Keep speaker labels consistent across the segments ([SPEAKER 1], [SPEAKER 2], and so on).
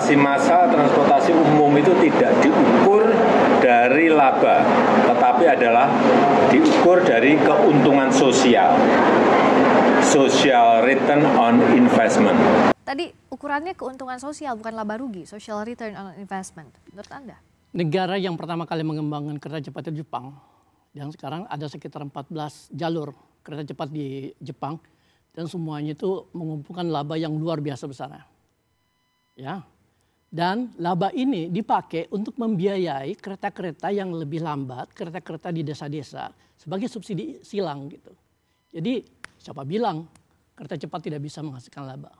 [SPEAKER 1] transportasi massal, transportasi umum itu tidak diukur dari laba, tetapi adalah diukur dari keuntungan sosial, social return on investment.
[SPEAKER 2] Tadi ukurannya keuntungan sosial, bukan laba rugi, social return on investment. Menurut Anda?
[SPEAKER 3] Negara yang pertama kali mengembangkan kereta cepat itu Jepang. Dan sekarang ada sekitar 14 jalur kereta cepat di Jepang. Dan semuanya itu mengumpulkan laba yang luar biasa besar. Ya. Dan laba ini dipakai untuk membiayai kereta-kereta yang lebih lambat, kereta-kereta di desa-desa sebagai subsidi silang gitu. Jadi siapa bilang kereta cepat tidak bisa menghasilkan laba?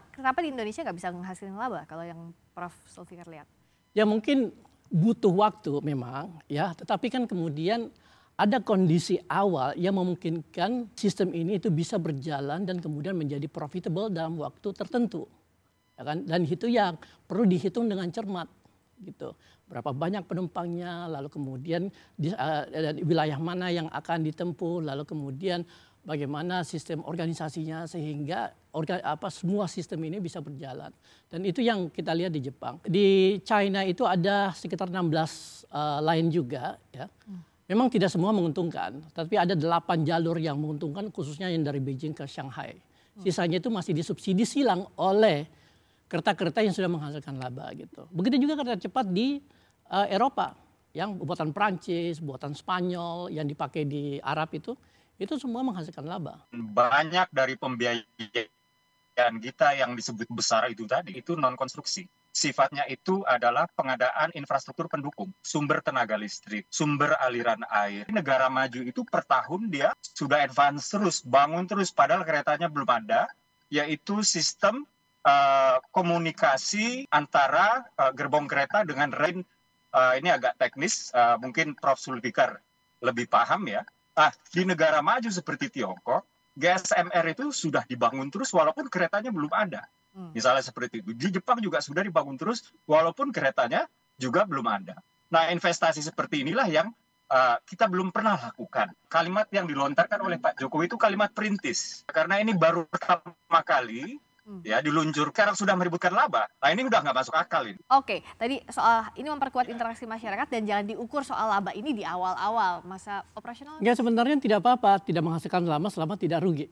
[SPEAKER 2] Kenapa di Indonesia nggak bisa menghasilkan laba kalau yang Prof. Zulfikar lihat?
[SPEAKER 3] Ya mungkin butuh waktu memang ya, tetapi kan kemudian ada kondisi awal yang memungkinkan sistem ini itu bisa berjalan dan kemudian menjadi profitable dalam waktu tertentu. Ya kan? Dan itu yang perlu dihitung dengan cermat gitu. Berapa banyak penumpangnya, lalu kemudian di wilayah mana yang akan ditempuh, lalu kemudian bagaimana sistem organisasinya sehingga semua sistem ini bisa berjalan. Dan itu yang kita lihat di Jepang. Di China itu ada sekitar 16 line juga ya. Memang tidak semua menguntungkan, tapi ada 8 jalur yang menguntungkan khususnya yang dari Beijing ke Shanghai. Sisanya itu masih disubsidi silang oleh kereta-kereta yang sudah menghasilkan laba gitu. Begitu juga kereta cepat di Eropa yang buatan Prancis, buatan Spanyol yang dipakai di Arab itu semua menghasilkan laba.
[SPEAKER 4] Banyak dari pembiayaan kita yang disebut besar itu tadi itu non konstruksi. Sifatnya itu adalah pengadaan infrastruktur pendukung, sumber tenaga listrik, sumber aliran air. Negara maju itu per tahun dia sudah advance terus, bangun terus, padahal keretanya belum ada, yaitu sistem komunikasi antara gerbong kereta dengan rel. Ini agak teknis, mungkin Prof. Zulfikar lebih paham ya. Di negara maju seperti Tiongkok, GSMR itu sudah dibangun terus walaupun keretanya belum ada. Misalnya seperti itu. Di Jepang juga sudah dibangun terus walaupun keretanya juga belum ada. Nah, investasi seperti inilah yang kita belum pernah lakukan. Kalimat yang dilontarkan oleh Pak Jokowi itu kalimat perintis. Karena ini baru pertama kali ya diluncurkan sudah meributkan laba. Nah, ini udah nggak masuk akal ini.
[SPEAKER 2] Oke, tadi soal ini memperkuat interaksi masyarakat dan jangan diukur soal laba ini di awal-awal masa operasional.
[SPEAKER 3] Ya sebenarnya tidak apa-apa, tidak menghasilkan laba selama tidak rugi.